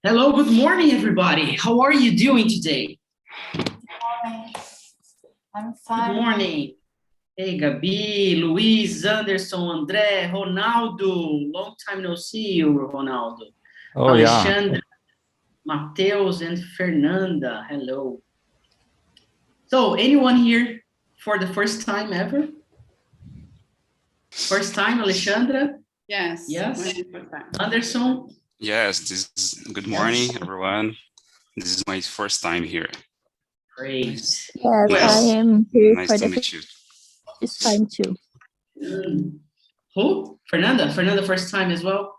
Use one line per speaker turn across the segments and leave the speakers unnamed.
Hello, good morning, everybody. How are you doing today?
Morning. I'm fine.
Good morning. Hey, Gabi, Luiz, Anderson, André, Ronaldo. Long time no see you, Ronaldo.
Oh,
Alexandre, Mateus, and Fernanda. Hello. So, anyone here for the first time ever? First time, Alexandra?
Yes.
Yes. Anderson?
Yes, this is good morning, everyone. This is my first time here.
Great.
Yes,
Well,
I am here
Nice
for
to
the
meet you.
first time too.
Who? Fernanda? Fernanda, first time as well?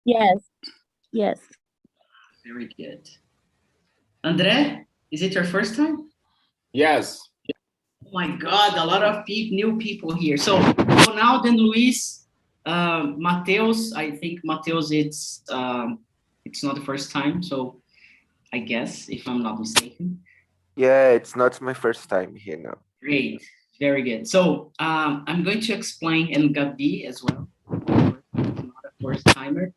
Yes, yes.
Very good. André, is it your first time?
yes.
Oh my God, a lot of new people here. So Ronaldo and Luis, Mateus, I think Mateus, it's not the first time, so I guess, if I'm not mistaken.
Yeah, it's not my first time here now.
Great, very good. So I'm going to explain, and Gabi as well, not a first timer.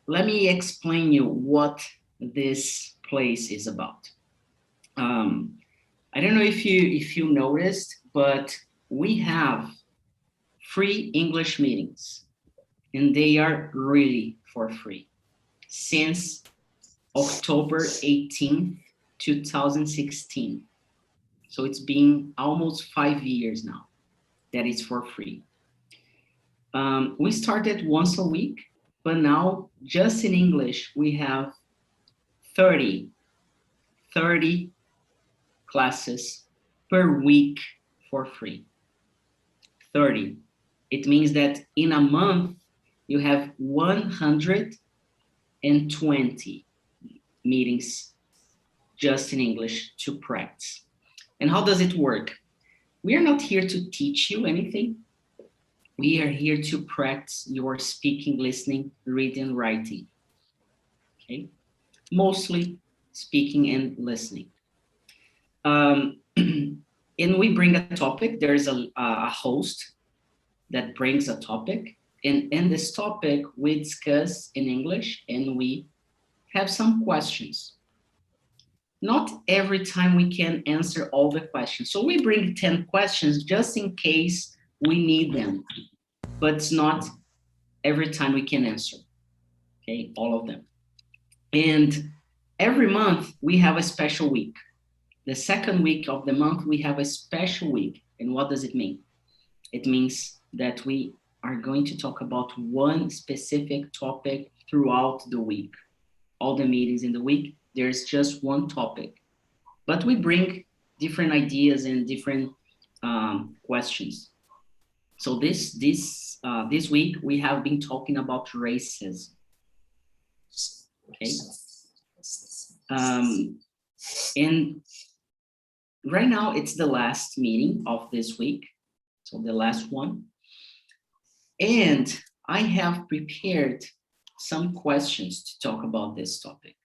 Let me explain you what this place is about. I don't know if you noticed, but we have free English meetings, and they are really for free since October 18th, 2016. So it's been almost 5 years now that it's for free. We started once a week, but now just in English, we have 30 classes per week for free. 30. It means that in a month, you have 120 meetings just in English to practice. And how does it work? We are not here to teach you anything. We are here to practice your speaking, listening, reading, writing. Okay? Mostly speaking and listening. And we bring a topic. There's a host that brings a topic. And in this topic, we discuss in English and we have some questions. Not every time we can answer all the questions. So we bring 10 questions just in case we need them. But it's not every time we can answer. Okay, all of them. And every month we have a special week. The second week of the month, we have a special week. And what does it mean? It means that we are going to talk about one specific topic throughout the week. All the meetings in the week, there's just one topic. But we bring different ideas and different questions. So this week, we have been talking about racism. Okay. And right now, it's the last meeting of this week, so the last one. And I have prepared some questions to talk about this topic.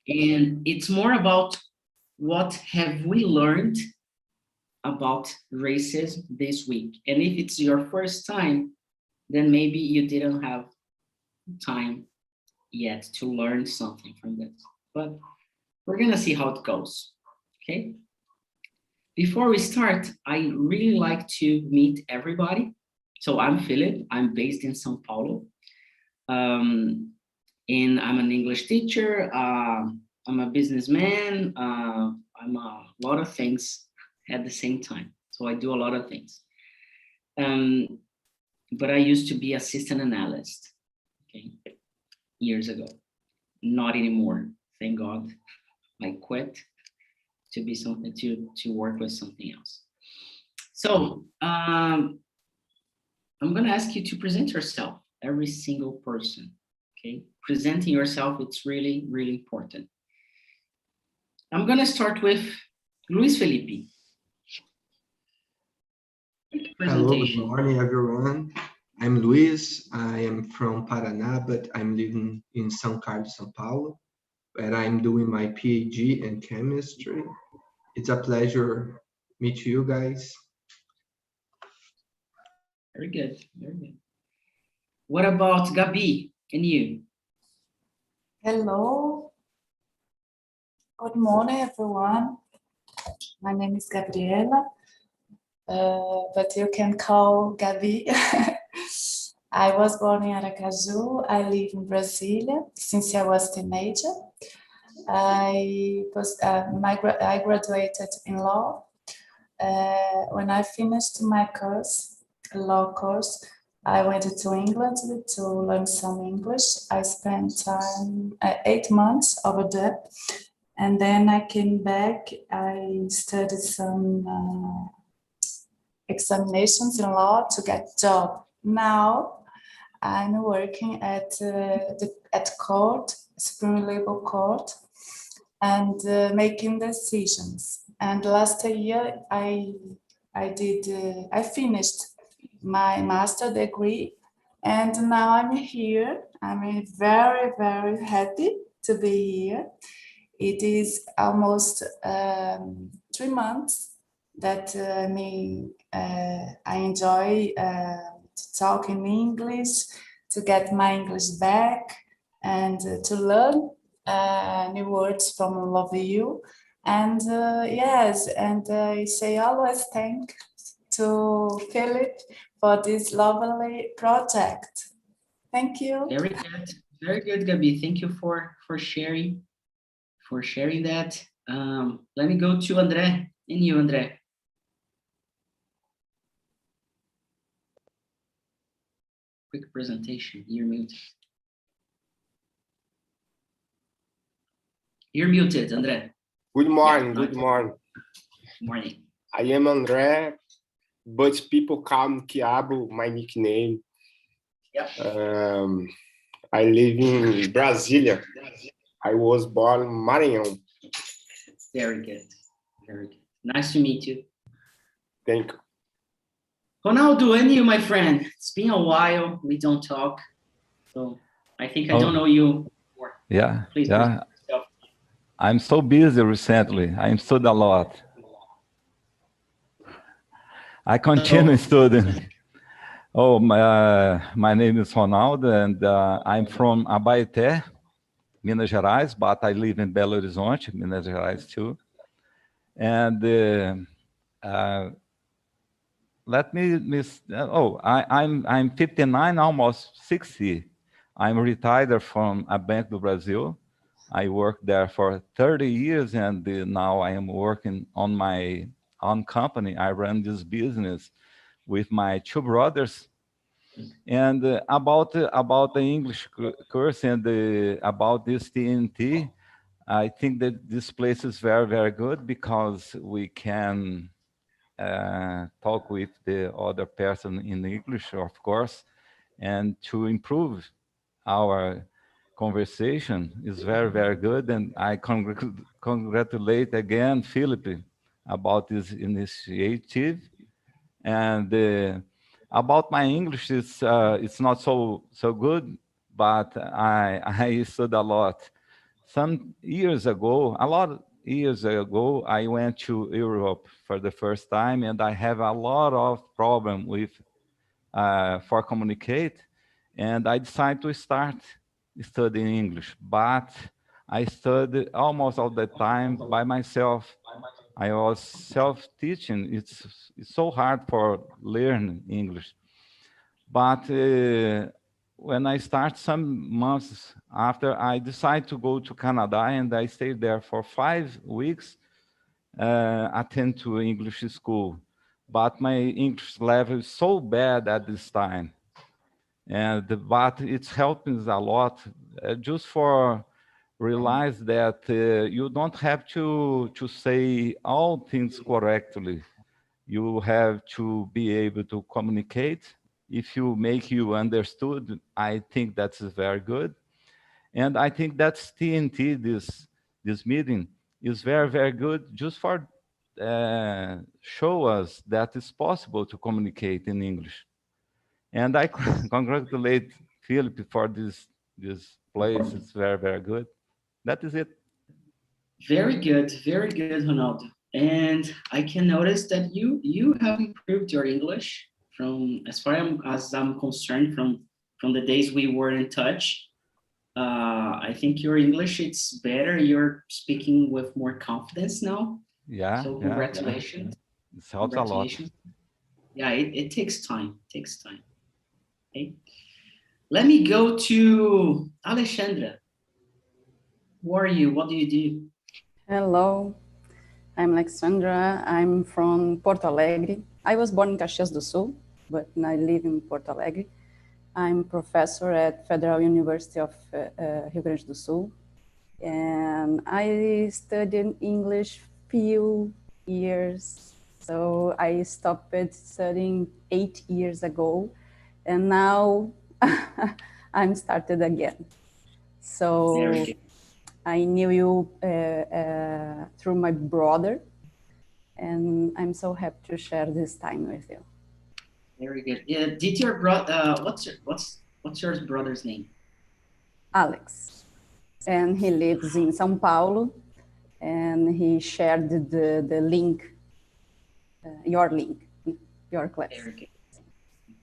And it's more about what have we learned about racism this week. And if it's your first time, then maybe you didn't have time yet to learn something from this. But we're gonna see how it goes. Okay. Before we start, I really like to meet everybody. So I'm Philip. I'm based in São Paulo, and I'm an English teacher. I'm a businessman. I'm a lot of things at the same time. So I do a lot of things. But I used to be assistant analyst, okay, years ago. Not anymore, thank God. I quit to be something to work with something else. So I'm going to ask you to present yourself, every single person. Okay, presenting yourself, it's really, really important. I'm going to start with Luis Felipe.
Hello, good morning, everyone. I'm Luis. I am from Paraná, but I'm living in São Carlos, São Paulo, where I'm doing my PhD in chemistry. It's a pleasure meet you guys.
Very good, very good. What about Gabi? And you?
Hello. Good morning, everyone. My name is Gabriela, but you can call Gabi. I was born in Aracaju. I live in Brasilia since I was a teenager. I graduated in law. When I finished my law course, I went to England to learn some English. I spent 8 months over there, and then I came back. I studied some examinations in law to get a job. Now I'm working at court, Supreme Legal Court, and making decisions. And last year I finished my master degree, and now I'm here. I'm very, very happy to be here. It is almost 3 months that I enjoy to talk in English, to get my English back, and to learn new words from all of you. And yes, and I say always thank to Philip for this lovely project. Thank you.
Very good, Gabi. Thank you for sharing that. Let me go to André. And you, André? Quick presentation. You're muted. You're muted, André.
Good morning,
Yeah,
good morning.
Morning.
I am André, but people call me Quiabo, my nickname.
Yeah.
I live in Brasilia. I was born in Maranhão.
Very good. Very good. Nice to meet you.
Thank you.
Ronaldo, and you, my friend. It's been a while. We don't talk. So I think I don't know you before.
Yeah.
Please
yeah. I'm so busy recently. I studied a lot. I continue studying. Oh, my name is Ronaldo, and I'm from Abaeté, Minas Gerais, but I live in Belo Horizonte, Minas Gerais too. And I'm 59, almost 60. I'm retired from a Bank do Brasil. I worked there for 30 years, and now I am working on my own company. I run this business with my 2 brothers. And about the English course and about this TNT, I think that this place is very, very good because we can talk with the other person in English, of course, and to improve our conversation is very, very good. And I congratulate again Philip about this initiative. And about my English, it's not so good, but I studied a lot. Some years ago, a lot of years ago, I went to Europe for the first time, and I have a lot of problem with for communicate, and I decided to start studying English. But I studied almost all the time by myself. I was self-teaching. It's so hard for learn English. But when I start some months after, I decided to go to Canada, and I stayed there for 5 weeks, attend to English school. But my English level is so bad at this time. But it's helping a lot just for realize that you don't have to say all things correctly. You have to be able to communicate. If you make you understood, I think that's very good. And I think that's TNT, this meeting is very, very good just for show us that it's possible to communicate in English. And I congratulate Philip for this place. It's very, very good. That is it.
Very good, Ronaldo. And I can notice that you have improved your English from, as far as I'm concerned, from the days we were in touch. I think your English, it's better. You're speaking with more confidence now.
Yeah.
So
Yeah.
congratulations.
It helps a lot.
Congratulations. Yeah, it takes time. It takes time. Okay. Let me go to Alexandra. Who are you? What do you do?
Hello, I'm Alexandra. I'm from Porto Alegre. I was born in Caxias do Sul, but I live in Porto Alegre. I'm professor at Federal University of Rio Grande do Sul, and I studied English few years. So I stopped studying 8 years ago, and now I'm started again. So
Very good.
I knew you through my brother, and I'm so happy to share this time with you.
Very good. Did your brother? What's your brother's name?
Alex, and he lives in São Paulo, and he shared the link, your link, your class.
Very good.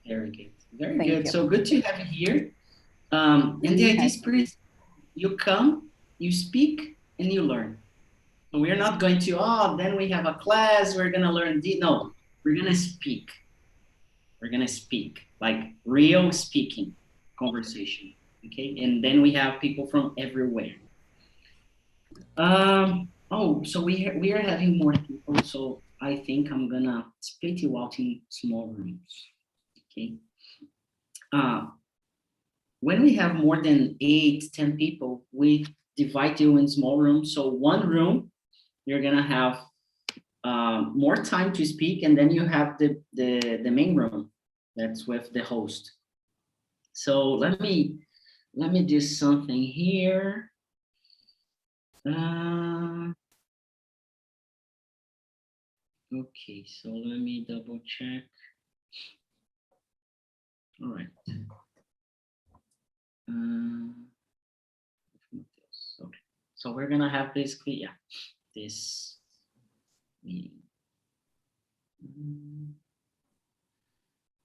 Very good. Very
Thank
good.
you.
So good to have you here. And the idea is pretty. You come, you speak, and you learn. And we're not going to, then we have a class, we're going to learn. No, we're going to speak. We're going to speak, like real speaking conversation. Okay. And then we have people from everywhere. So we are having more people. So I think I'm going to split you out in small rooms. Okay. When we have more than 8-10 people, we divide you in small rooms. So one room, you're gonna have more time to speak, and then you have the main room that's with the host. So let me do something here. Okay, so let me double check. All right. Okay, so we're gonna have basically, this meeting.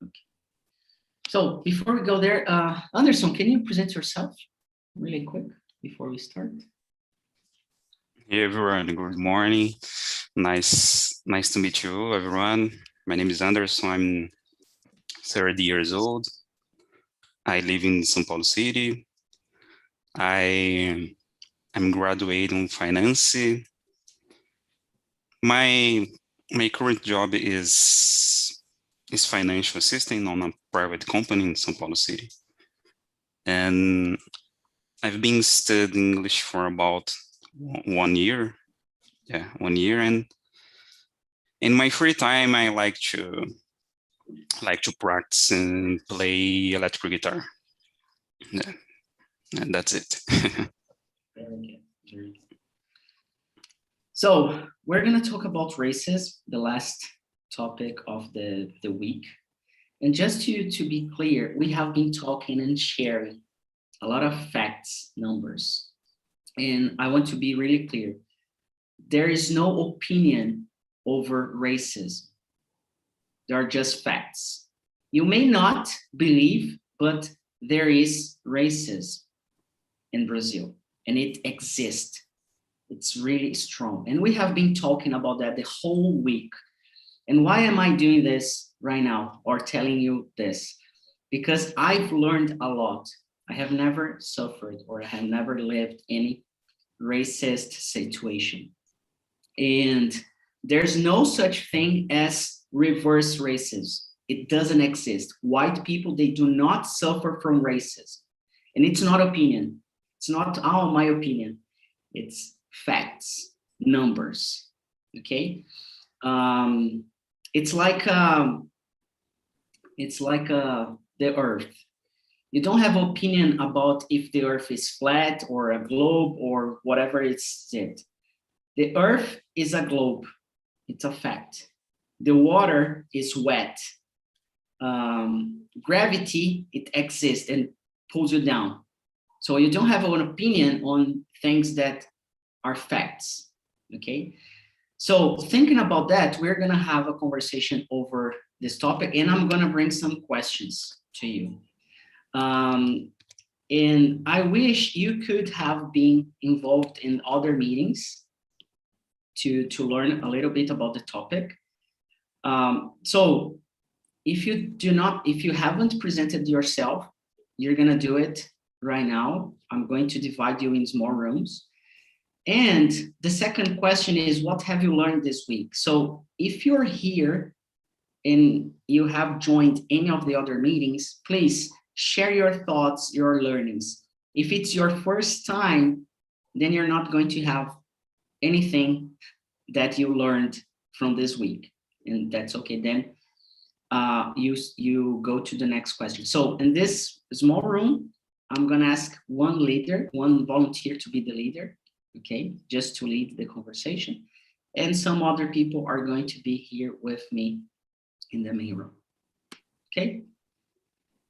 Okay. So before we go there, Anderson, can you present yourself really quick before we start?
Hey everyone, good morning. Nice to meet you, everyone. My name is Anderson. I'm 30 years old. I live in São Paulo City. I'm graduating in finance. My current job is financial assistant on a private company in São Paulo City. And I've been studying English for about 1 year. Yeah, 1 year. And in my free time, I like to practice and play electric guitar. Yeah, and that's it.
Very good. Very good. So we're going to talk about races, the last topic of the week. And just to be clear, we have been talking and sharing a lot of facts, numbers. And I want to be really clear. There is no opinion over racism. They are just facts. You may not believe, but there is racism in Brazil, and it exists. It's really strong. And we have been talking about that the whole week. And why am I doing this right now or telling you this? Because I've learned a lot. I have never suffered or I have never lived any racist situation. And there's no such thing as reverse racism. It doesn't exist. White people, they do not suffer from racism. And it's not opinion. It's not, my opinion. It's facts, numbers, okay? It's like the earth. You don't have opinion about if the earth is flat or a globe or whatever it's it. The earth is a globe. It's a fact. The water is wet. Gravity, it exists and pulls you down. So you don't have an opinion on things that are facts, okay? So thinking about that, we're gonna have a conversation over this topic and I'm gonna bring some questions to you. And I wish you could have been involved in other meetings to learn a little bit about the topic. So if you haven't presented yourself, you're gonna do it right now. I'm going to divide you in small rooms. And the second question is, what have you learned this week? So if you're here and you have joined any of the other meetings, please share your thoughts, your learnings. If it's your first time, then you're not going to have anything that you learned from this week, and that's okay. Then you go to the next question. So in this small room, I'm gonna ask one leader, one volunteer to be the leader, okay, just to lead the conversation. And some other people are going to be here with me in the main room, okay?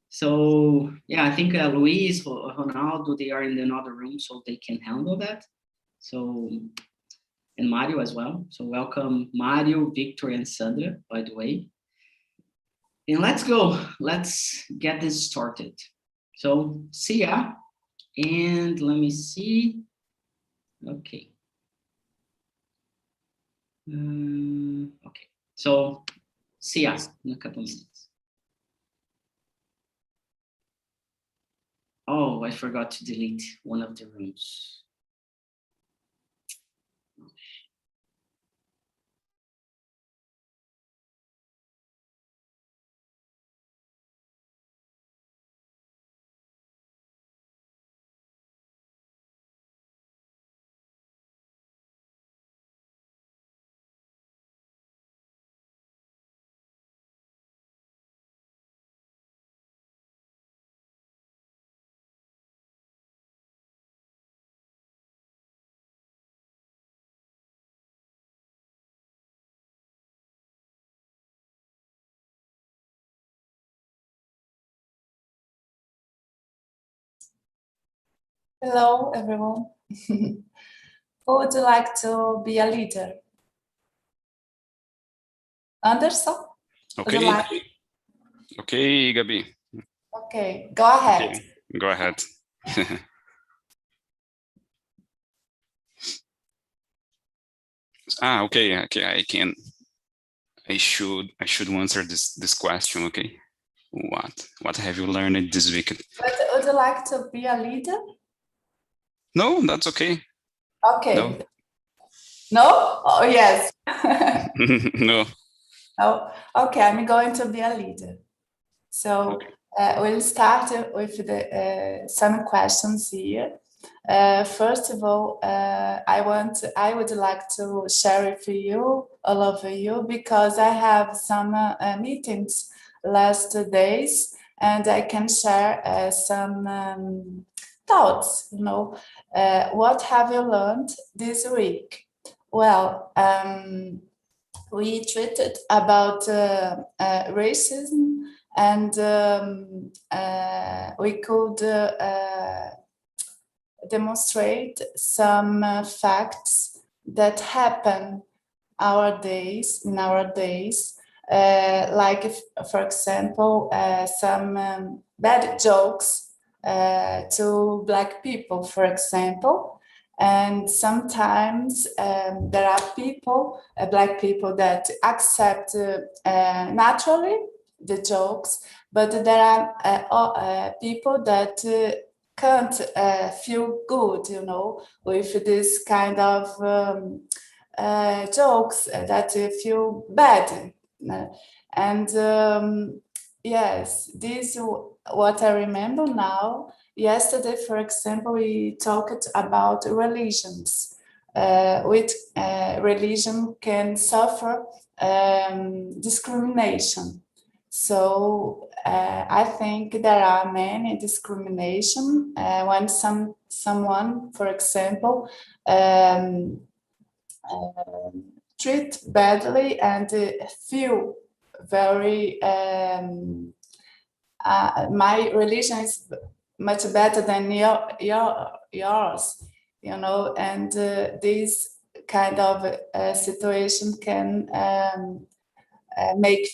So yeah, I think Luis, Ronaldo, they are in another room, so they can handle that. So, and Mario as well. So welcome Mario, Victor, and Sandra, by the way. And let's go, let's get this started. So see ya, and let me see. Okay. Okay, so see ya in a couple minutes. Oh, I forgot to delete one of the rooms.
Hello, everyone. Who would like to be a leader? Anderson? Would you
Okay.
like?
Okay, Gabi.
Okay, go ahead.
Okay, go ahead. Okay, I should answer this question, okay? What have you learned this week?
Would you like to be a leader?
No, that's okay.
Okay.
No?
No? Oh, yes.
No.
Oh, okay, I'm going to be a leader. So we'll start with some questions here. First of all, I would like to share with you, all of you, because I have some meetings last days, and I can share some thoughts. What have you learned this week? Well, we treated about racism, and we could demonstrate some facts that happen in our days, like for example, some bad jokes to Black people, for example. And sometimes there are people, Black people, that accept naturally the jokes, but there are people that can't feel good, with this kind of jokes, that feel bad. And yes, this is what I remember now. Yesterday, for example, we talked about religions. Which religion can suffer discrimination. So I think there are many discrimination when someone, for example, treat badly and feel very. My religion is much better than yours, and this kind of situation can make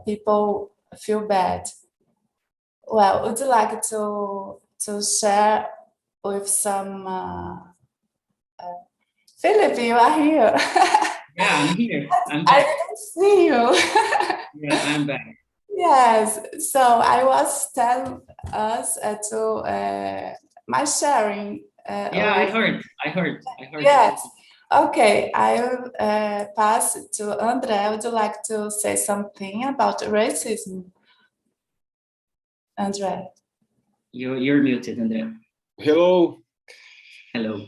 people feel bad. Well, would you like to to share with some. Philip, you are here.
Yeah, I'm here. I'm
I
back.
didn't see you.
Yeah, I'm back.
Yes, so I was telling us to my sharing.
Yeah, I heard.
Yes. Okay, I will pass it to André. Would you like to say something about racism? André.
You're muted, Andrea.
Hello.
Hello.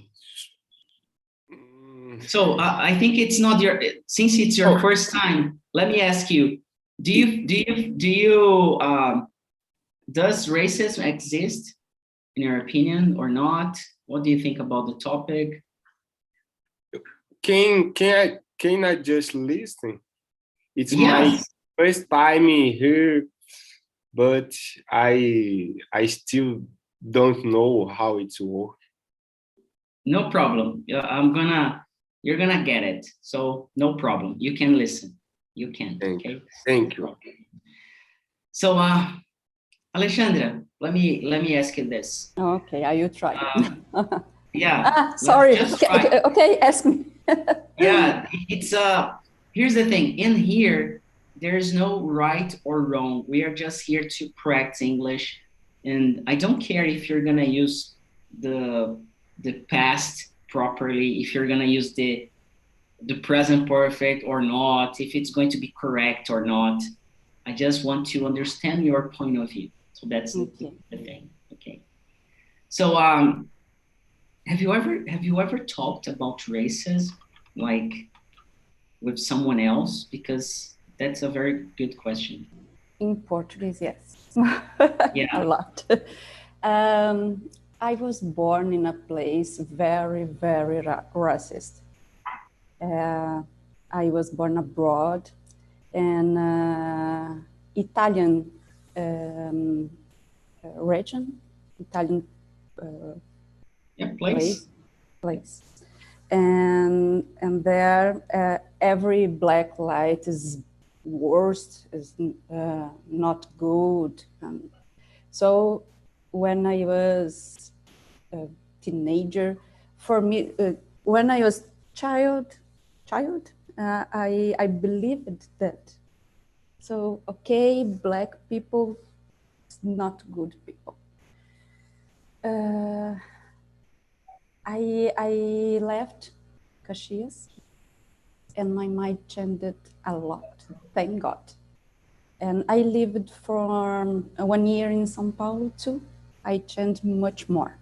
So I think it's not since it's your first time, let me ask you, does racism exist in your opinion or not? What do you think about the topic?
Can I just listen? It's
Yes.
my first time here, but I still don't know how it works.
No problem. You're gonna get it. So no problem. You can listen. You can. Okay.
Thank you.
So Alexandra, let me ask you this.
Okay, I will try.
Yeah.
Sorry.
Just try.
Okay, ask me.
Yeah, it's here's the thing. In here, there's no right or wrong. We are just here to practice English, and I don't care if you're gonna use the past properly, if you're gonna use the present perfect or not, if it's going to be correct or not. I just want to understand your point of view. So that's the thing. Okay. So have you ever talked about racism like with someone else? Because that's a very good question.
In Portuguese, yes.
Yeah.
A lot. I was born in a place very, very racist. I was born abroad, and Italian region, Italian place, and there every black light is worst, is not good. So when I was a teenager, for me, when I was child, I believed that. So okay, black people, not good people. I left Caxias, and my mind changed a lot. Thank God. And I lived for 1 year in São Paulo too. I changed much more.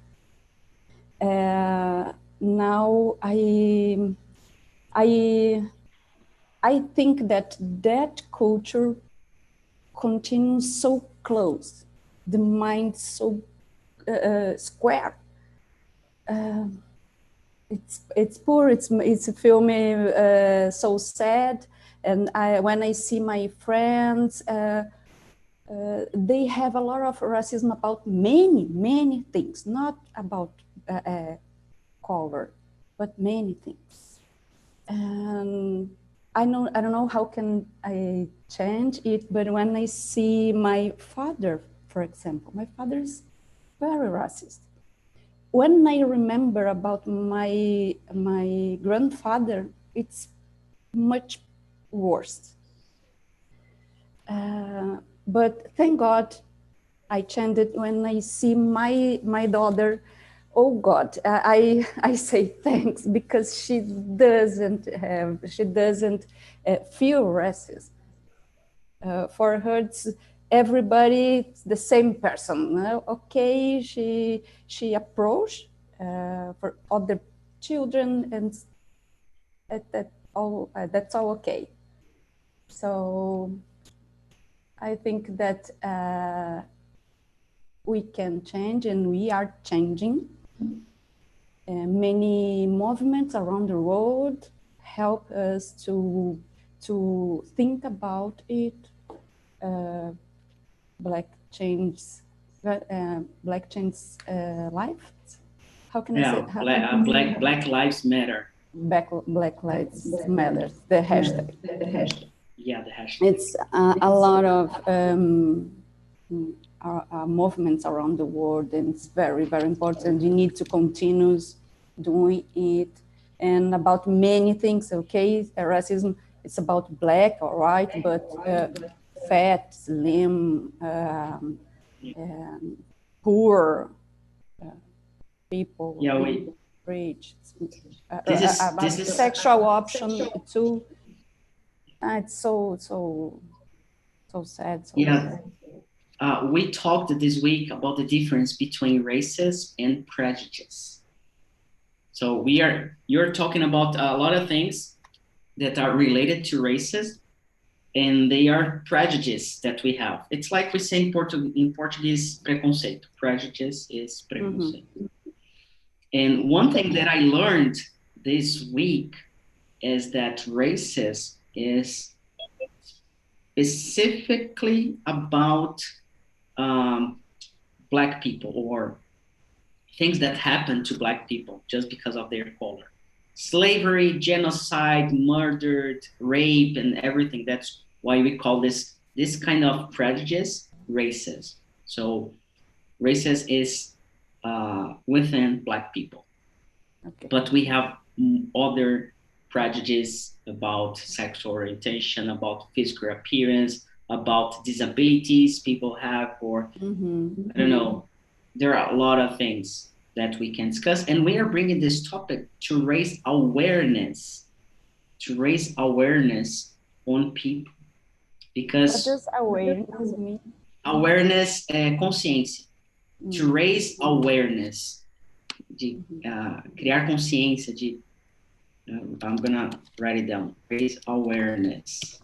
Now I think that culture continues so close, the mind so square. It's poor. It's feel me so sad. And when I see my friends, they have a lot of racism about many things, not about color, but many things. And I don't know how can I change it, but when I see my father, for example, my father is very racist. When I remember about my grandfather, it's much worse. But thank God I changed it. When I see my daughter, oh God, I say thanks, because she doesn't feel racist. For her, it's everybody the same person. Okay, she approached for other children, and that's all okay. So I think that we can change, and we are changing. Many movements around the world help us to think about it. Black change life. How can I say?
Black Lives Matter.
Black Lives Matter. The hashtag.
Yeah, the hashtag.
It's a lot of movements around the world, and it's very, very important. You need to continue doing it. And about many things, okay, racism, it's about black or white, but fat, slim, poor people, rich. This is sexual option too. It's so sad.
We talked this week about the difference between races and prejudice. So you're talking about a lot of things that are related to races, and they are prejudices that we have. It's like we say in Portuguese, preconceito. Prejudice is preconceito. And one thing that I learned this week is that racism is specifically about Black people, or things that happen to Black people just because of their color. Slavery, genocide, murdered, rape, and everything. That's why we call this kind of prejudice racist. So racist is within Black people. Okay. But we have other prejudice about sexual orientation, about physical appearance, about disabilities people have, or I don't know. There are a lot of things that we can discuss, and we are bringing this topic to raise awareness on people. Because
what does awareness mean?
Awareness, consciência. To raise awareness, de criar consciência, de I'm gonna write it down. Raise awareness.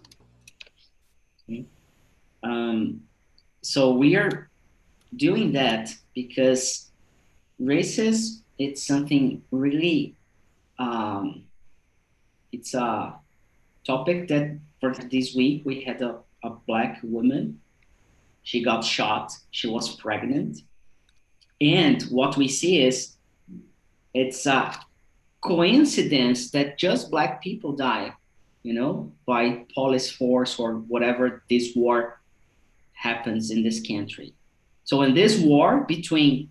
Okay. So we are doing that because racism, it's something really, it's a topic that for this week we had a Black woman. She got shot. She was pregnant. And what we see is it's a coincidence that just Black people die, by police force or whatever this war happens in this country. So in this war between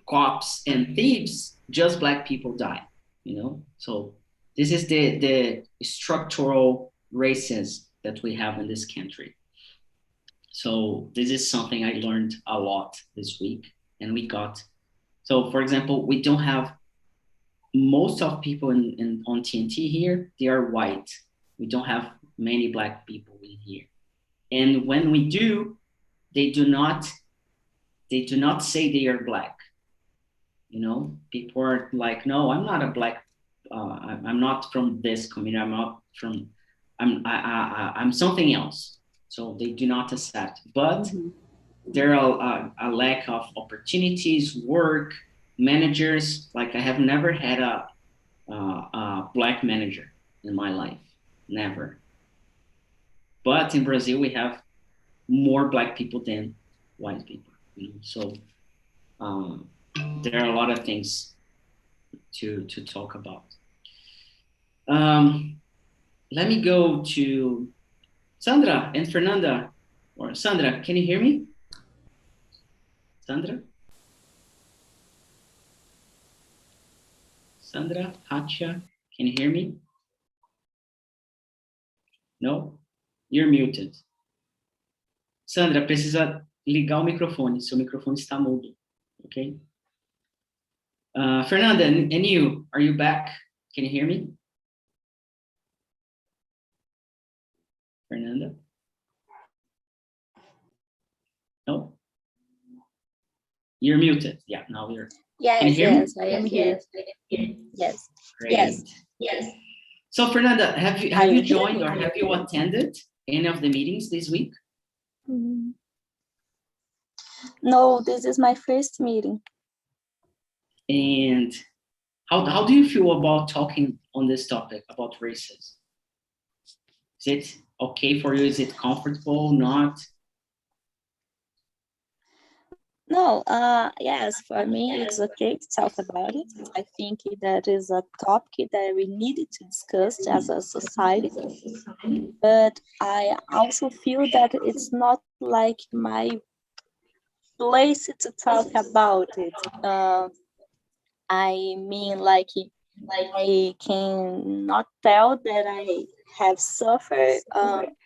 cops and thieves, just Black people die, So this is the structural racism that we have in this country. So this is something I learned a lot this week, and so for example, we don't have most of people on TNT here, they are white. We don't have many Black people in here. And when we do, they do not say they are Black. People are like, no, I'm not a Black. I'm not from this community. I'm something else. So they do not accept. But there are a lack of opportunities, work, managers. Like I have never had a Black manager in my life, never. But in Brazil, we have more Black people than white people. So there are a lot of things to talk about. Let me go to Sandra and Fernanda. Or Sandra, can you hear me? Sandra? Sandra, Hatia, can you hear me? No? You're muted. Sandra, precisa ligar o microfone. Seu microfone está mudo. Okay? Fernanda, and you, are you back? Can you hear me? Fernanda? No? You're muted. Yeah, now you're.
Yes,
can you hear
yes,
me?
I am here. Yes.
Great. Yes. So Fernanda, have you joined or have you attended any of the meetings this week?
No, this is my first meeting.
And how do you feel about talking on this topic about racism? Is it okay for you? Is it comfortable? Not?
No, yes, for me it's okay to talk about it. I think that is a topic that we need to discuss as a society. But I also feel that it's not like my place to talk about it. I mean, like I cannot tell that I have suffered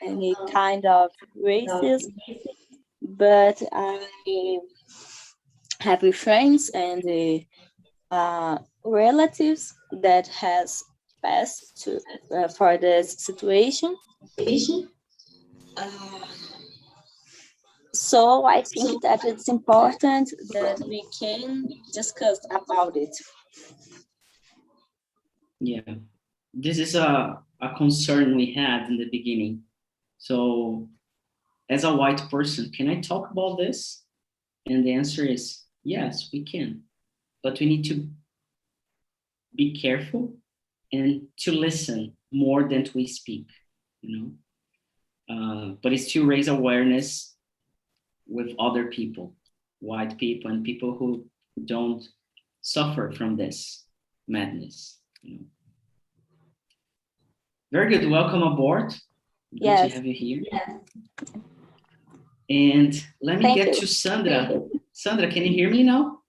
any kind of racism, but I have friends and relatives that has passed to for this situation. So I think that it's important that we can discuss about it.
Yeah, this is a concern we had in the beginning. So as a white person, can I talk about this? And the answer is yes, we can. But we need to be careful and to listen more than we speak, you know. But it's to raise awareness with other people, white people and people who don't suffer from this madness, you know. Very good. Welcome aboard. Good
Yes.
to have you here. And let me get to Sandra. Sandra, can you hear me now?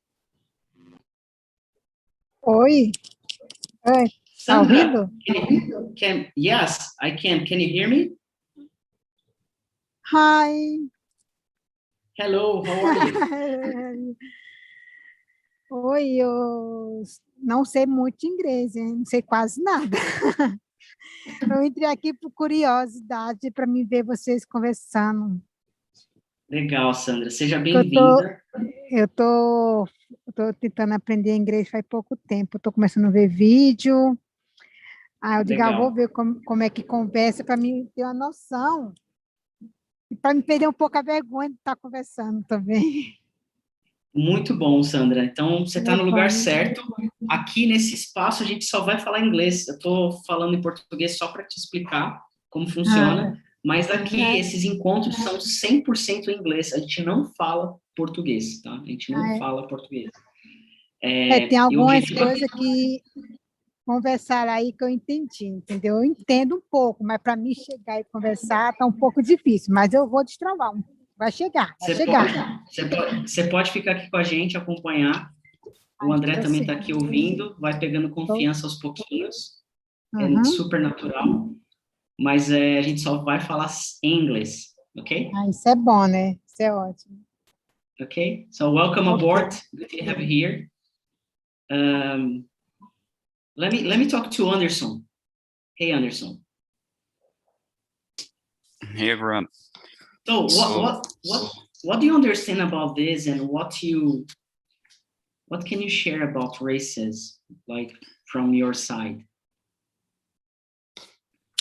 Oi. Oi.
Sandra, yes, I can. Can you hear me?
Hi.
Hello, how are you?
Oi, eu não sei muito inglês, hein? Não sei quase nada. Eu entrei aqui por curiosidade para me ver vocês conversando.
Legal, Sandra. Seja bem-vinda.
Eu tô tentando aprender inglês faz pouco tempo. Estou começando a ver vídeo. Aí eu digo, vou ver como é que conversa para mim ter uma noção. E para me perder um pouco a vergonha de estar conversando também.
Muito bom, Sandra. Então, você está no lugar certo. Aqui nesse espaço, a gente só vai falar inglês. Eu estou falando em português só para te explicar como funciona. Mas aqui, esses encontros são 100% em inglês. A gente não fala português, tá? A gente não fala português.
Tem algumas coisas que conversaram aí que eu entendi, entendeu? Eu entendo um pouco, mas para mim chegar e conversar está um pouco difícil. Mas eu vou destravar. Vai chegar, vai chegar.
Você pode ficar aqui com a gente, acompanhar. O André também está aqui ouvindo, vai pegando confiança aos pouquinhos. É super natural. Mas a gente só vai falar em inglês, ok?
Isso é bom, né? Isso é ótimo.
Okay, so welcome aboard. Good to have you here. Let me talk to Anderson. Hey, Anderson.
Hey, everyone.
So what do you understand about this, and what can you share about races, like from your side?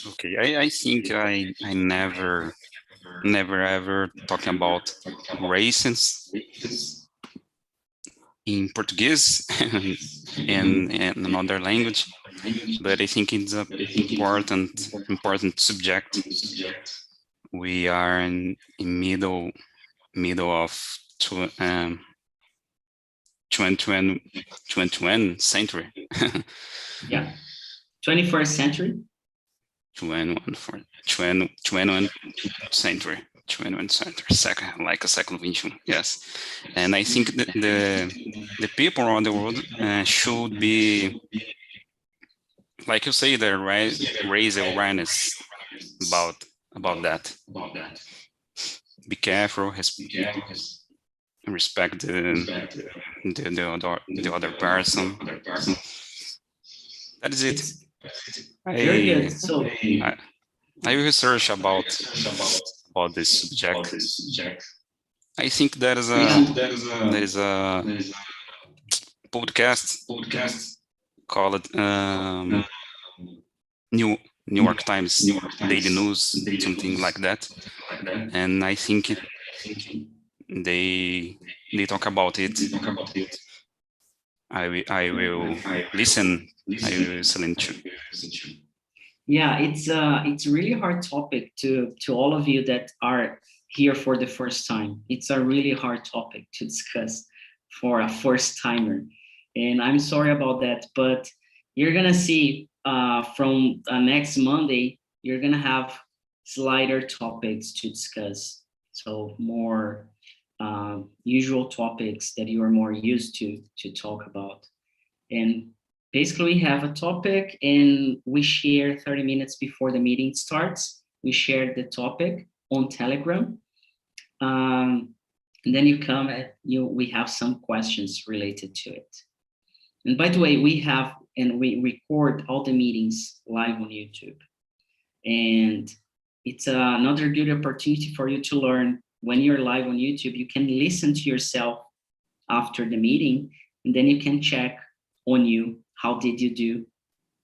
Okay, I think I never ever talking about races in Portuguese and another language, but I think it's an important subject. We are in middle of 21 century.
Yeah, 21st century.
21 century, second, like a second XXI, yes. And I think that the people around the world should be, like you say, they raise awareness about that. Be careful, respect the other person. That is it.
Very good. So
I research about this subject. I think there is a podcast called New York Times Daily News, something like that, and I think they talk about it. I will listen. I will listen to.
Yeah, it's a really hard topic to all of you that are here for the first time. It's a really hard topic to discuss for a first timer, and I'm sorry about that. But you're gonna see from next Monday, you're gonna have lighter topics to discuss. So more usual topics that you are more used to talk about. And basically we have a topic and we share 30 minutes before the meeting starts. We share the topic on Telegram. And then you come at we have some questions related to it. And by the way, we record all the meetings live on YouTube. And it's another good opportunity for you to learn. When you're live on YouTube, you can listen to yourself after the meeting, and then you can check on you, how did you do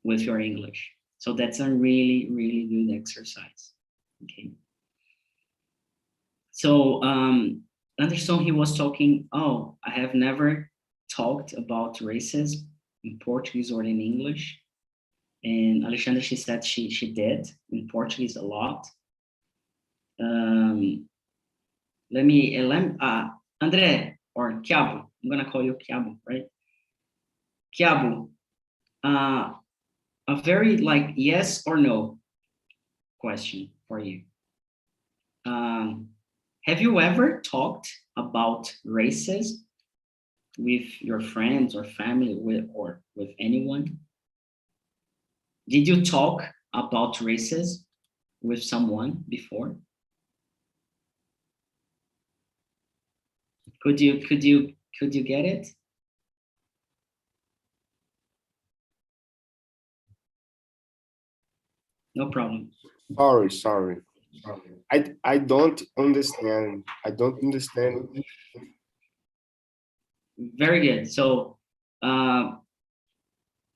with your English? So that's a really, really good exercise, okay? So Anderson, he was talking, oh, I have never talked about racism in Portuguese or in English. And Alexandra, she said she did in Portuguese a lot. André, or Kiabo, I'm gonna call you Kiabo, right? Kiabo, a very like yes or no question for you. Have you ever talked about racism with your friends or family or with anyone? Did you talk about racism with someone before? Could you get it? No problem.
Sorry. I don't understand. I don't understand.
Very good. So,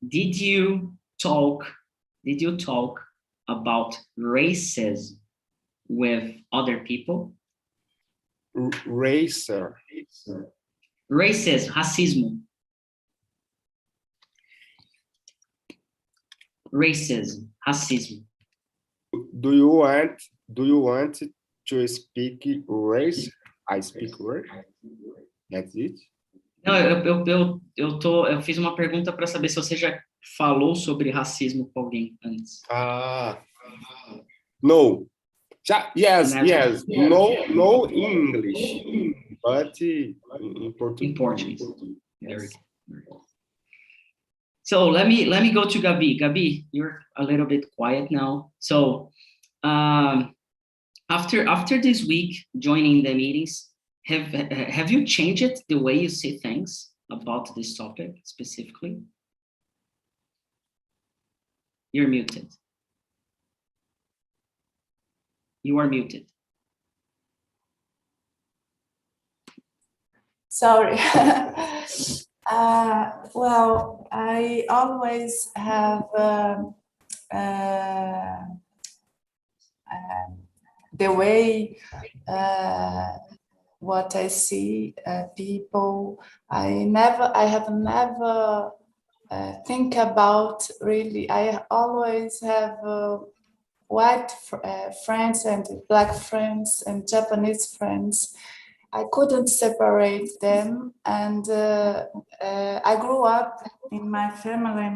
did you talk about racism with other people?
Racer.
Racism, racismo. Racism, racism.
Do you want to speak race? I speak race. That's it.
Não, eu fiz uma pergunta para saber se você já falou sobre racismo com alguém antes.
No. Yes. No in English, but in Portuguese.
In Portuguese. Very good. So let me go to Gabi. Gabi, you're a little bit quiet now. So after this week joining the meetings, have you changed the way you see things about this topic specifically? You're muted. You are muted.
Sorry. Well, I always have the way what I see people. I have never think about really. I always have white friends and black friends and Japanese friends. I couldn't separate them, and I grew up in my family.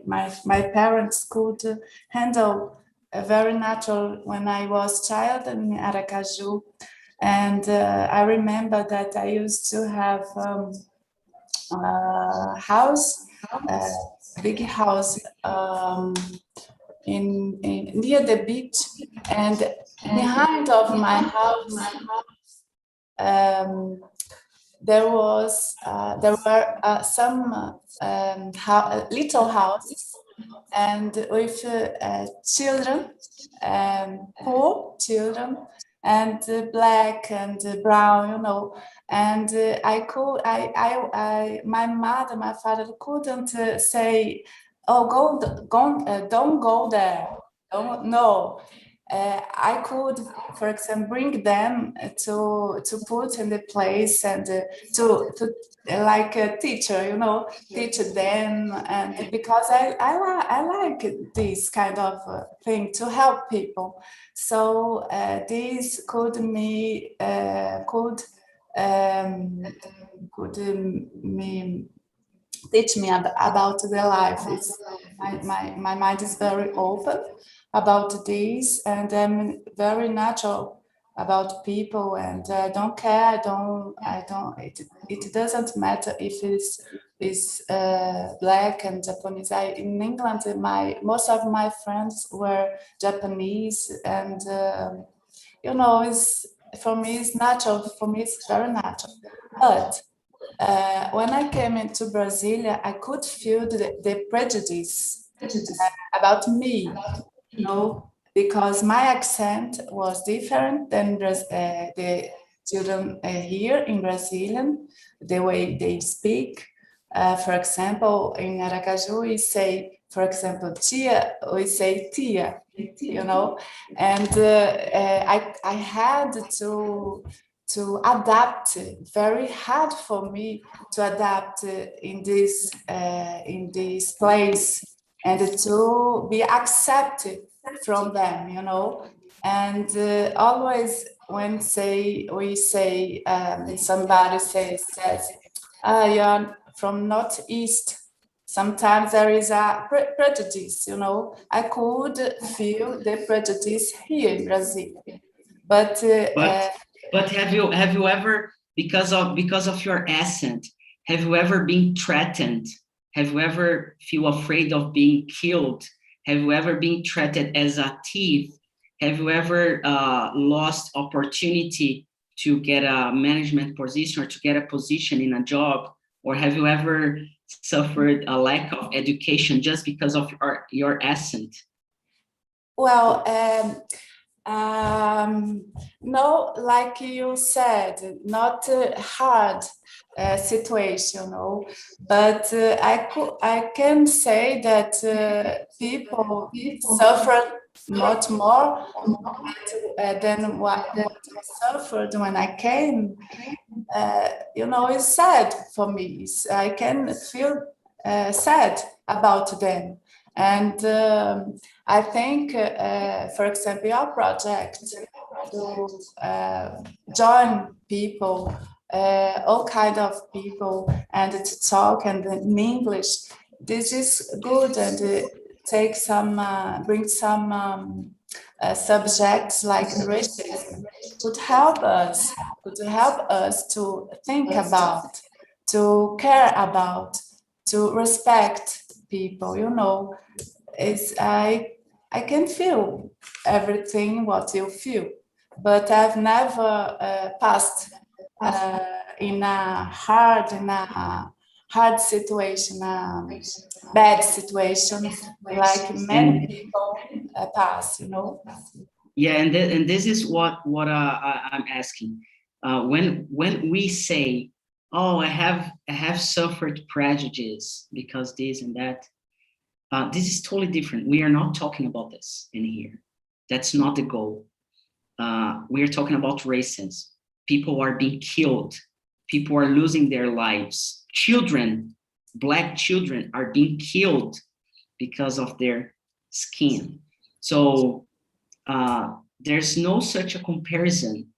My parents could handle a very natural when I was child in Aracaju, and I remember that I used to have a house, big house in near the beach, and behind of my house. There were some little houses, and with children, poor children, and black and brown, you know. And my mother, my father couldn't say, "Oh, don't go there." No. I could, for example, bring them to put in the place and to like a teacher, you know, teach them, and because I like this kind of thing to help people. So this could teach me about the life. My mind is very open about this, and I'm very natural about people, and I don't care. It doesn't matter if it's black and Japanese. In England, most of my friends were Japanese, and you know, for me it's natural. For me, it's very natural. But when I came into Brasilia, I could feel the prejudice about me, you know, because my accent was different than the children here in Brazilian, the way they speak. For example, in Aracaju, we say, for example, tia, we say tia, you know, and I had to adapt. Very hard for me to adapt in this place and to be accepted from them, you know. And always when somebody says you're from Northeast, sometimes there is a prejudice, you know. I could feel the prejudice here in Brazil, but
have you ever, because of your accent, have you ever been threatened? Have you ever feel afraid of being killed? Have you ever been threatened as a thief? Have you ever lost opportunity to get a management position or to get a position in a job? Or have you ever suffered a lack of education just because of your accent?
Well, no, like you said, not hard situation, no. But I can say that people suffer much more than what I suffered when I came. You know, it's sad for me. I can feel sad about them. And I think, for example, your project to join people, all kind of people, and to talk and in English, this is good, and take some, bring some subjects like racism could help us to think about, to care about, to respect people, you know. I can feel everything what you feel, but I've never passed in a hard situation, bad situation, like many people pass, you know.
Yeah, and this is what I'm asking. When we say, oh, I have suffered prejudice because this and that, this is totally different. We are not talking about this in here. That's not the goal. We are talking about racism. People are being killed. People are losing their lives. Children, Black children, are being killed because of their skin. So there's no such a comparison.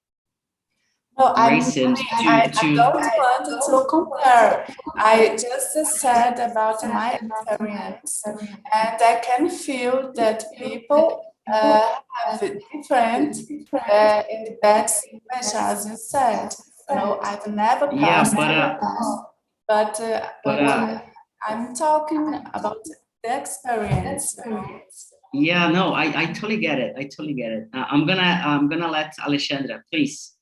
No, I don't want to compare. I just said about my experience, and I can feel that people have different in the bad situation, as you said. You know, I've never passed, but I'm talking about the experience.
Yeah, no, I totally get it. I totally get it. I'm gonna let Alexandra, please.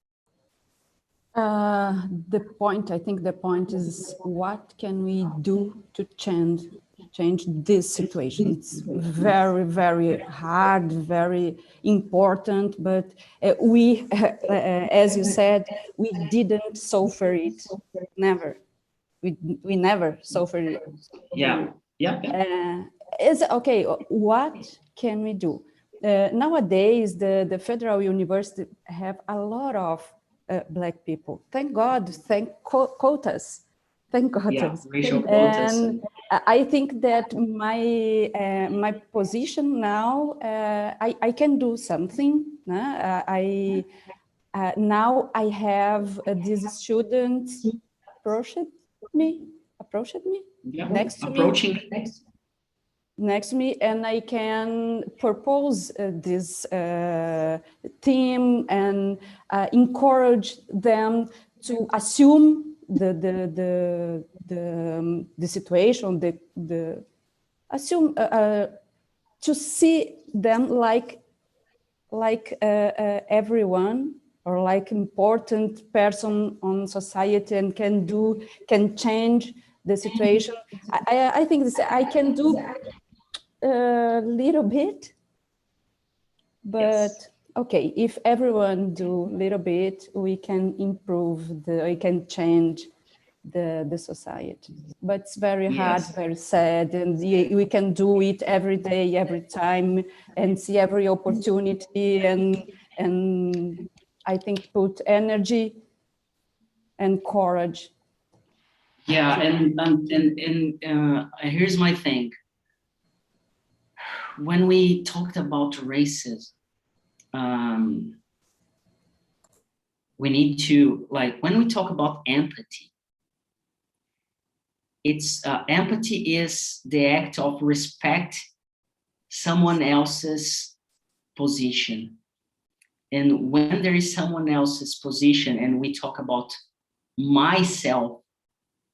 I think the point is, what can we do to change this situation? It's very, very hard, very important, but we, as you said, we didn't suffer it, never. We never suffered it.
Yeah.
Okay, what can we do? Nowadays, the Federal University have a lot of Black people. Thank God, thank quotas. Thank God.
Yeah, racial quotas.
And I think that my position now, I can do something. Now I have these students approached me
yeah.
next to me. next to me, and I can propose this theme and encourage them to assume the situation, assume to see them like everyone, or like important person on society, and can change the situation. I think I can do a little bit, but yes. Okay, if everyone do a little bit, we can improve, we can change the society. But it's very hard, very sad, and we can do it every day, every time, and see every opportunity, and I think put energy and courage.
Yeah, and here's my thing. When we talked about racism, we need to, like, when we talk about empathy, it's empathy is the act of respect someone else's position. And when there is someone else's position and we talk about myself,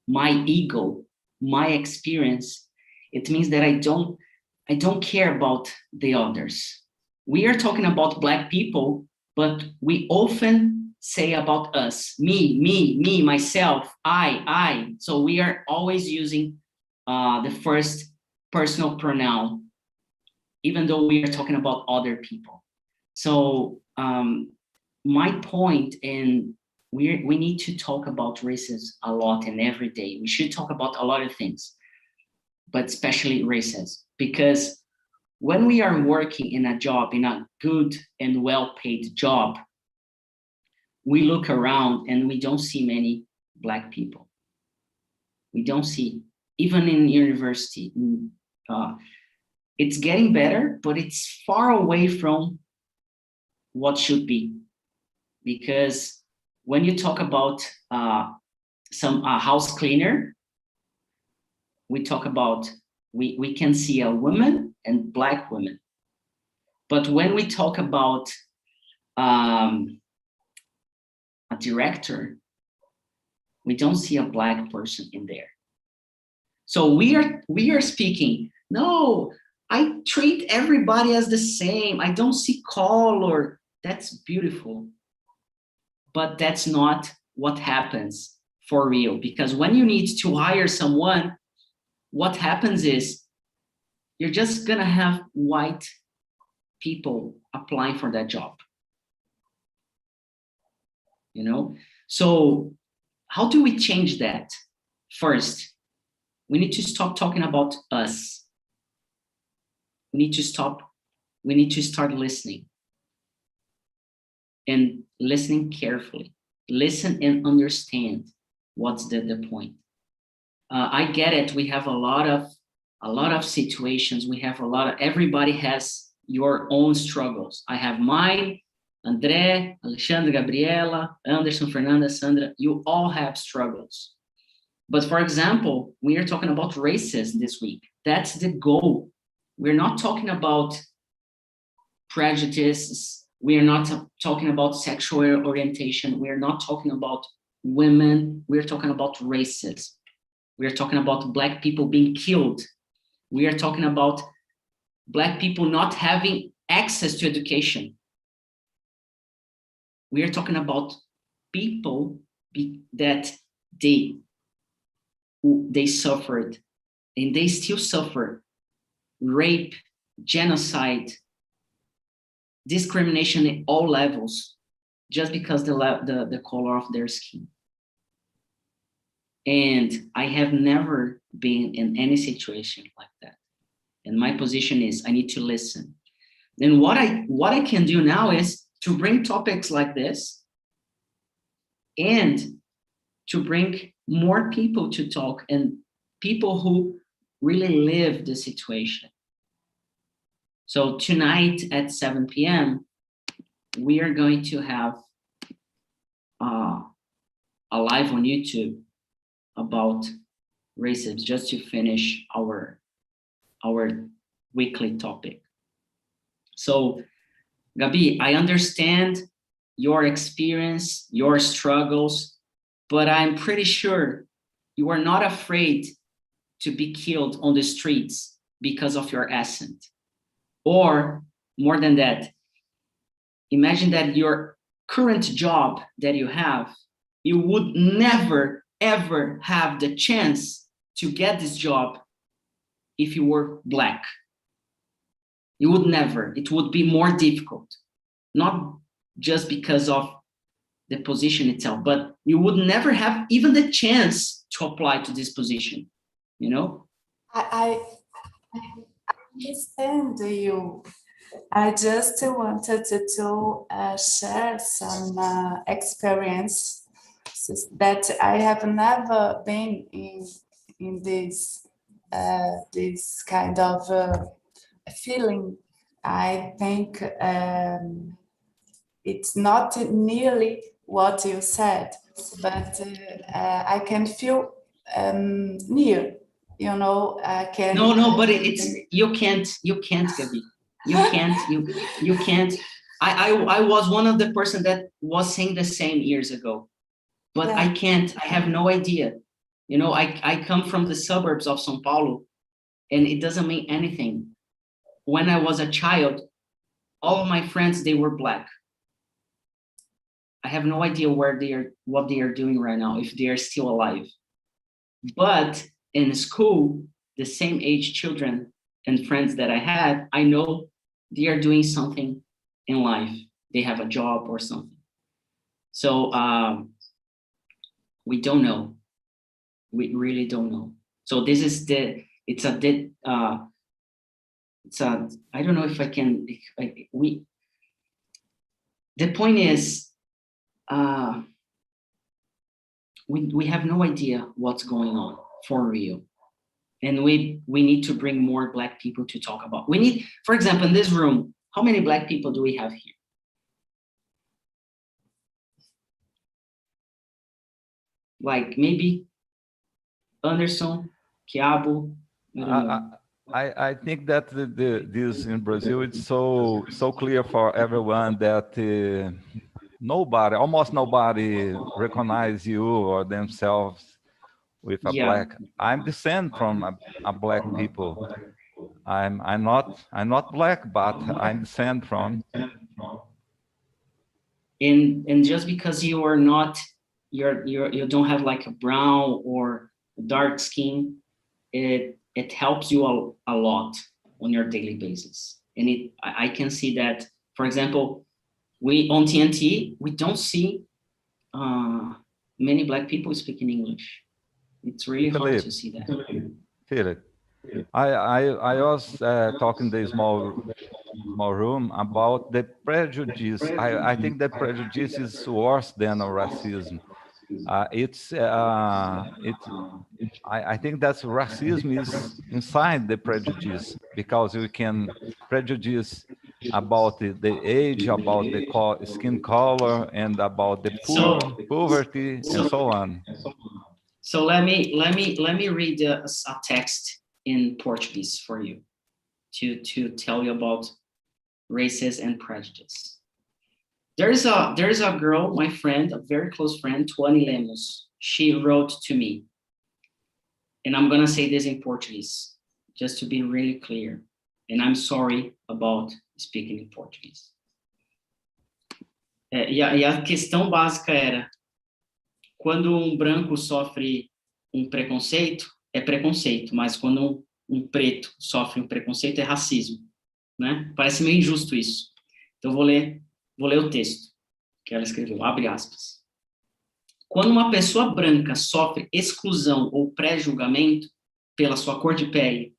my ego, my experience, it means that I don't care about the others. We are talking about Black people, but we often say about us, me, myself, I. So we are always using the first personal pronoun, even though we are talking about other people. So my point, and we need to talk about racism a lot and every day. We should talk about a lot of things, but especially racism, because when we are working in a job, in a good and well-paid job, we look around and we don't see many Black people. We don't see, even in university. It's getting better, but it's far away from what should be. Because when you talk about some house cleaner, we talk about, we can see a woman and Black women. But when we talk about a director, we don't see a Black person in there. So we are speaking, no, I treat everybody as the same. I don't see color. That's beautiful. But that's not what happens for real. Because when you need to hire someone, what happens is you're just gonna have white people applying for that job. You know? So how do we change that? First, we need to stop talking about us. We need to start listening. And listening carefully. Listen and understand what's the point. I get it. We have a lot of situations. We have everybody has your own struggles. I have mine, André, Alexandre, Gabriela, Anderson, Fernanda, Sandra. You all have struggles. But for example, we are talking about racism this week. That's the goal. We're not talking about prejudices. We are not talking about sexual orientation. We are not talking about women. We're talking about racism. We are talking about Black people being killed. We are talking about Black people not having access to education. We are talking about people that they suffered, and they still suffer rape, genocide, discrimination at all levels, just because the color of their skin. And I have never been in any situation like that. And my position is I need to listen. And what I can do now is to bring topics like this and to bring more people to talk, and people who really live the situation. So tonight at 7 p.m., we are going to have a live on YouTube about racism, just to finish our weekly topic. So, Gabi, I understand your experience, your struggles, but I'm pretty sure you are not afraid to be killed on the streets because of your accent. Or more than that, imagine that your current job that you have, you would never, ever have the chance to get this job if you were Black. You would never. It would be more difficult. Not just because of the position itself, but you would never have even the chance to apply to this position, you know?
I understand you. I just wanted to share some experience that I have never been in this kind of feeling. I think it's not nearly what you said, but I can feel near. You know, I can.
No, but it's you can't, Gabi. You can't. I was one of the person that was saying the same years ago, but yeah. I can't. I have no idea. You know, I come from the suburbs of São Paulo, and it doesn't mean anything. When I was a child, all of my friends, they were Black. I have no idea what they are doing right now, if they are still alive. But in school, the same age children and friends that I had, I know they are doing something in life. They have a job or something. So we don't know. We really don't know. So this is I don't know if I can, the point is, we have no idea what's going on for real. And we need to bring more Black people to talk about. We need, for example, in this room, how many Black people do we have here? Like maybe Anderson, Kiabo.
I think that this in Brazil, it's so clear for everyone that almost nobody recognize you or themselves with a Black. I'm descend from a Black people. I'm not Black, but I'm descend from.
And just because you are not, you don't have like a brown or dark skin, it helps you a lot on your daily basis. And I can see that, for example, we on TNT, we don't see many Black people speaking English. It's really hard to see that.
Philip, I was talking in the small room about the prejudice. I think that prejudice is worse than racism. I think that racism is inside the prejudice, because we can prejudice about the age, about the skin color, and about the poverty, and so on.
So let me read a text in Portuguese for you to tell you about racism and prejudice. There's a girl, my friend, a very close friend, Tuane Lemos. She wrote to me, and I'm gonna say this in Portuguese, just to be really clear. And I'm sorry about speaking in Portuguese. E a questão básica era: quando branco sofre preconceito, é preconceito, mas quando um preto sofre preconceito, é racismo, né? Parece meio injusto isso. Então vou ler o texto que ela escreveu, abre aspas. Quando uma pessoa branca sofre exclusão ou pré-julgamento pela sua cor de pele,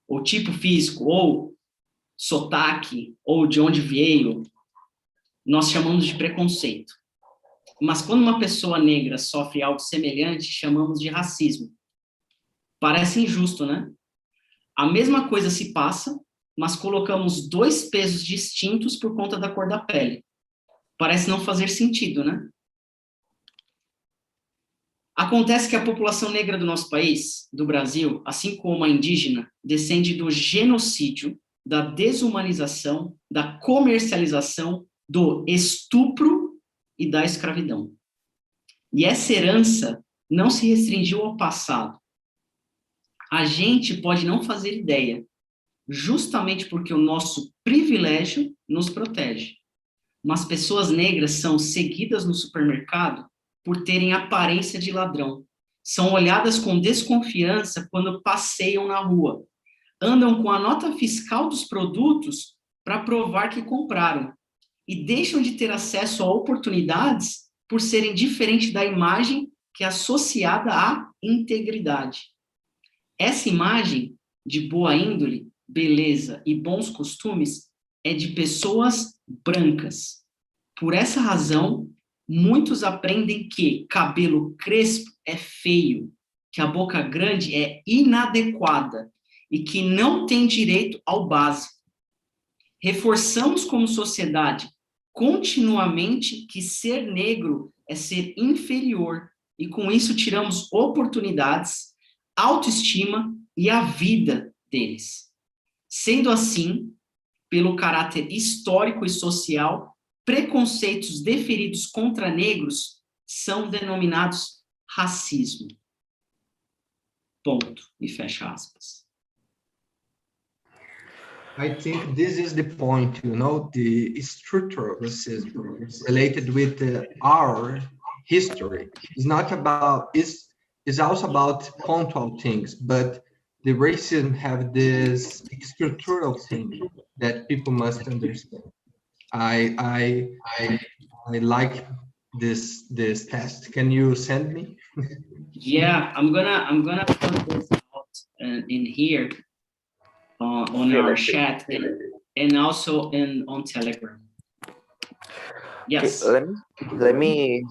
ou tipo físico, ou sotaque, ou de onde veio, nós chamamos de preconceito. Mas quando uma pessoa negra sofre algo semelhante, chamamos de racismo. Parece injusto, né? A mesma coisa se passa, mas colocamos dois pesos distintos por conta da cor da pele. Parece não fazer sentido, né? Acontece que a população negra do nosso país, do Brasil, assim como a indígena, descende do genocídio, da desumanização, da comercialização, do estupro e da escravidão. E essa herança não se restringiu ao passado. A gente pode não fazer ideia, justamente porque o nosso privilégio nos protege. Mas pessoas negras são seguidas no supermercado por terem aparência de ladrão. São olhadas com desconfiança quando passeiam na rua. Andam com a nota fiscal dos produtos para provar que compraram. E deixam de ter acesso a oportunidades por serem diferentes da imagem que é associada à integridade. Essa imagem de boa índole, beleza e bons costumes é de pessoas brancas. Por essa razão, muitos aprendem que cabelo crespo é feio, que a boca grande é inadequada e que não tem direito ao básico. Reforçamos como sociedade continuamente que ser negro é ser inferior e com isso tiramos oportunidades, autoestima e a vida deles. Sendo assim, pelo caráter histórico e social, preconceitos deferidos contra negros são denominados racismo. Ponto. E fecha aspas.
I think this is the point, the structural racism related with our history. It's not about, it's also about punctual things, but the racism have this structural thing that people must understand. I like this test. Can you send me?
Yeah, I'm gonna put this out in here on our chat and also on Telegram. Yes.
Okay, let me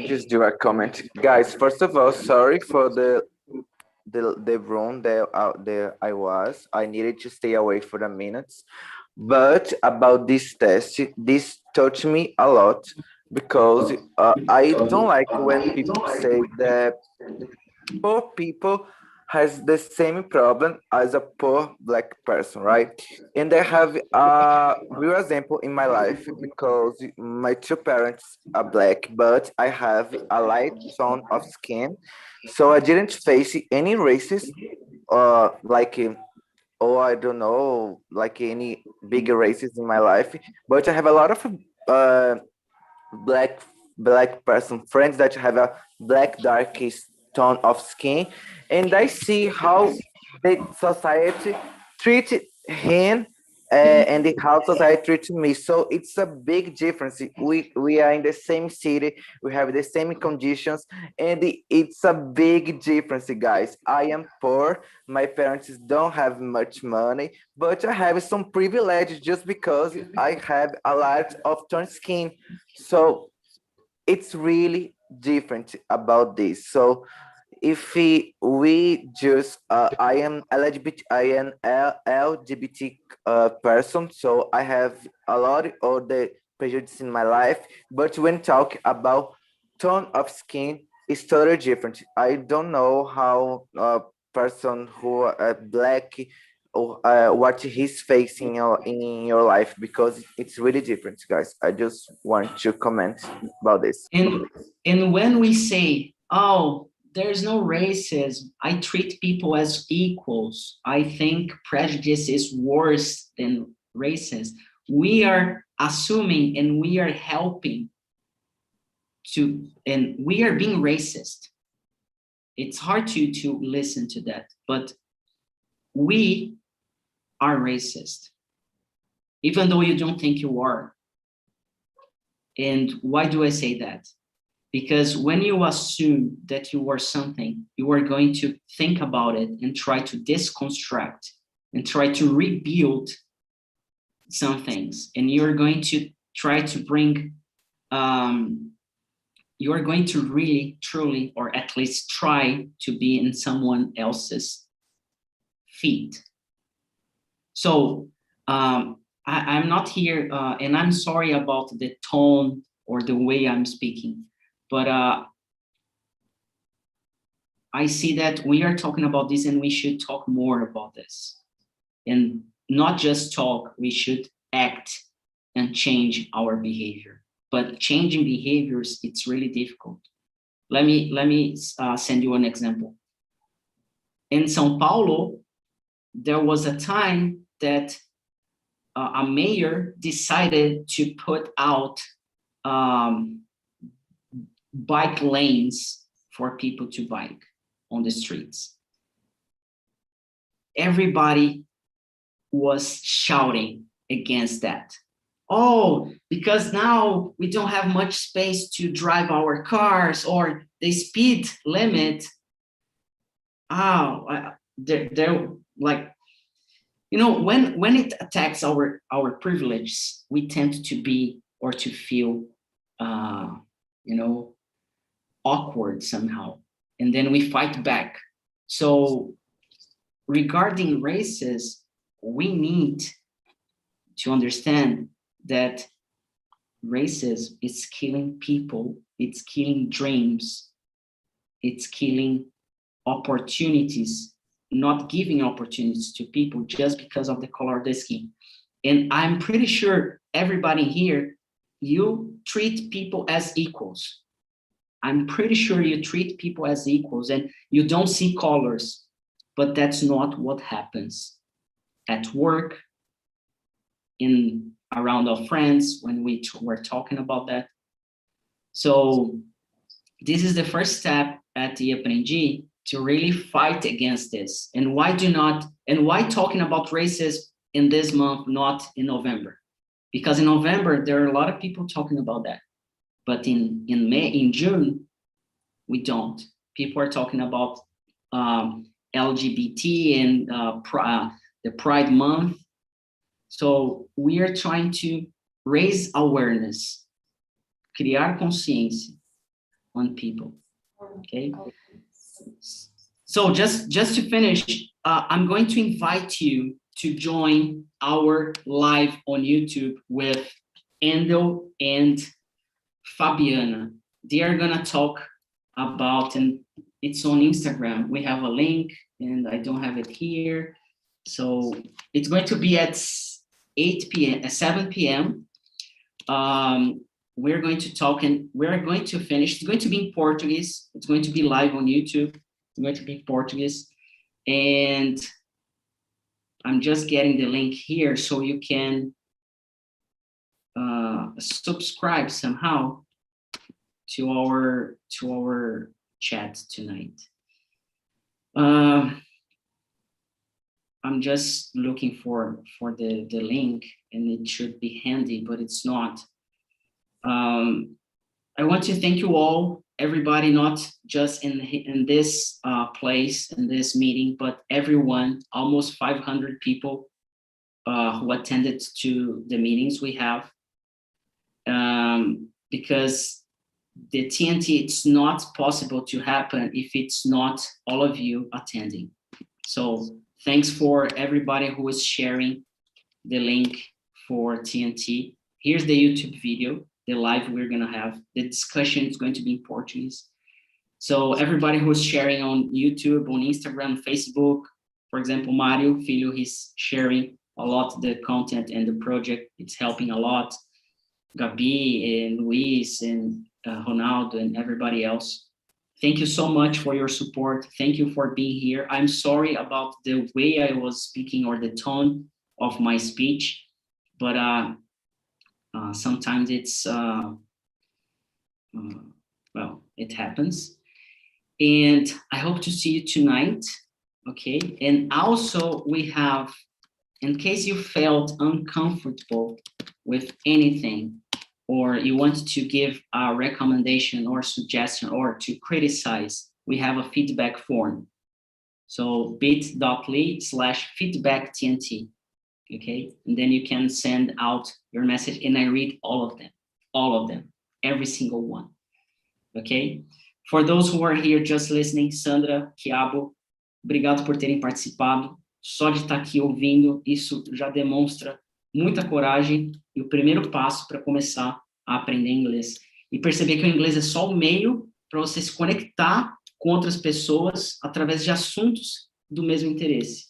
just do a comment, guys. First of all, sorry for the room that I was. I needed to stay away for a minute. But about this test, this touched me a lot because I don't like when people say that poor people has the same problem as a poor black person, right? And I have a real example in my life because my two parents are black, but I have a light tone of skin, so I didn't face any racist or I don't know, like any bigger races in my life. But I have a lot of black person friends that have a black darkest tone of skin, and I see how the society treated him and how society treats me. So it's a big difference. We are in the same city, we have the same conditions, and it's a big difference, guys. I am poor, my parents don't have much money, but I have some privilege just because I have a lot of turned skin. So it's really different about this. So if we just I am LGBT person, so I have a lot of the prejudice in my life, but when talk about tone of skin, it's totally different. I don't know how a person who black or what he's facing in your life, because it's really different, guys. I just want to comment about this.
And when we say, oh, there's no racism, I treat people as equals, I think prejudice is worse than racism, we are assuming and we are helping to, and we are being racist. It's hard to listen to that, but we are racist, even though you don't think you are. And why do I say that? Because when you assume that you are something, you are going to think about it and try to deconstruct and try to rebuild some things. And you're going to try to bring, you are going to really, truly, or at least try to be in someone else's feet. So I'm not here, and I'm sorry about the tone or the way I'm speaking, but I see that we are talking about this and we should talk more about this. And not just talk, we should act and change our behavior. But changing behaviors, it's really difficult. Let me send you an example. In São Paulo, there was a time that a mayor decided to put out bike lanes for people to bike on the streets. Everybody was shouting against that. Oh, because now we don't have much space to drive our cars, or the speed limit. They're like, you know, when it attacks our privileges, we tend to be or to feel, you know, awkward somehow, and then we fight back. So regarding races, we need to understand that racism is killing people, it's killing dreams, it's killing opportunities, not giving opportunities to people just because of the color of the skin. And I'm pretty sure everybody here, you treat people as equals. I'm pretty sure you treat people as equals and you don't see colors, but that's not what happens at work, around our friends, when we were talking about that. So this is the first step at the Aprendi to really fight against this. And why talking about racism in this month, not in November? Because in November, there are a lot of people talking about that. But in June, we don't. People are talking about LGBT and the Pride Month. So we are trying to raise awareness, criar consciência on people, okay? So just to finish, I'm going to invite you to join our live on YouTube with Endel and Fabiana. They are gonna talk about, and it's on Instagram. We have a link and I don't have it here. So it's going to be at 7 p.m. We're going to talk and we're going to finish. It's going to be in Portuguese. It's going to be live on YouTube. It's going to be Portuguese. And I'm just getting the link here so you can subscribe somehow to our chat tonight. I'm just looking for the link, and it should be handy, but it's not. I want to thank you all, everybody, not just in this place, in this meeting, but everyone, almost 500 people who attended to the meetings we have. Because the TNT, it's not possible to happen if it's not all of you attending. So thanks for everybody who is sharing the link for TNT. Here's the YouTube video, the live we're gonna have. The discussion is going to be in Portuguese. So everybody who's sharing on YouTube, on Instagram, Facebook, for example, Mario Filho, he's sharing a lot the content and the project. It's helping a lot. Gabi and Luis and Ronaldo and everybody else. Thank you so much for your support. Thank you for being here. I'm sorry about the way I was speaking or the tone of my speech, but sometimes it's, well, it happens. And I hope to see you tonight, okay? And also we have, in case you felt uncomfortable with anything, or you want to give a recommendation or suggestion or to criticize, we have a feedback form. So bit.ly/feedbacktnt, okay? And then you can send out your message and I read all of them, every single one, okay? For those who are here just listening, Sandra, Kiabo, obrigado por terem participado. Só de estar aqui ouvindo, isso já demonstra muita coragem e o primeiro passo para começar a aprender inglês. E perceber que o inglês é só o meio para você se conectar com outras pessoas através de assuntos do mesmo interesse.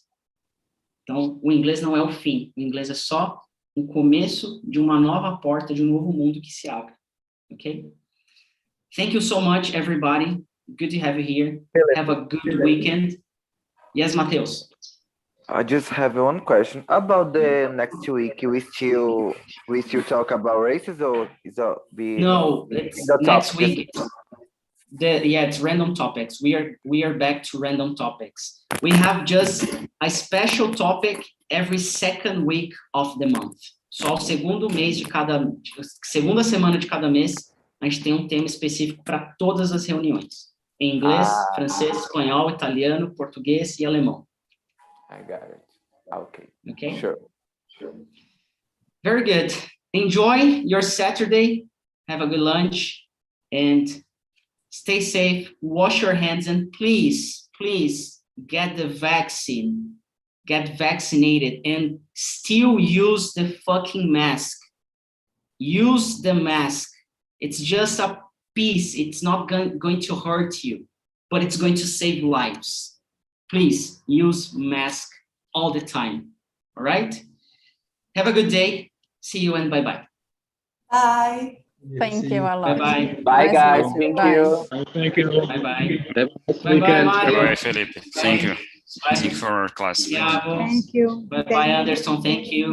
Então, o inglês não é o fim, o inglês é só o começo de uma nova porta, de um novo mundo que se abre, ok? Thank you so much, everybody. Good to have you here. Have a good weekend. Yes, Mateus.
I just have one question about the next week. We still talk about races, or is it be
No, it's
the
next
topic?
week. It's random topics. We are back to random topics. We have just a special topic every second week of the month. Só o segundo mês de cada, segunda semana de cada mês, a gente tem um tema específico para todas as reuniões. Em inglês, francês, espanhol, italiano, português e alemão.
I got it. Okay.
Okay.
Sure.
Very good. Enjoy your Saturday. Have a good lunch and stay safe. Wash your hands and please get the vaccine. Get vaccinated and still use the fucking mask. Use the mask. It's just a piece. It's not going to hurt you, but it's going to save lives. Please use mask all the time. All right? Have a good day. See you and bye-bye.
Bye.
Thank you a lot.
Bye-bye.
Bye,
Nice
guys.
to meet you.
Thank
Bye.
you.
Thank you.
Bye-bye.
Have a nice
Bye-bye,
weekend.
Mario.
Bye, Felipe. Thank you.
Bye.
Thank you for our class.
Thiago.
Thank you.
Bye-bye, Anderson. Thank you.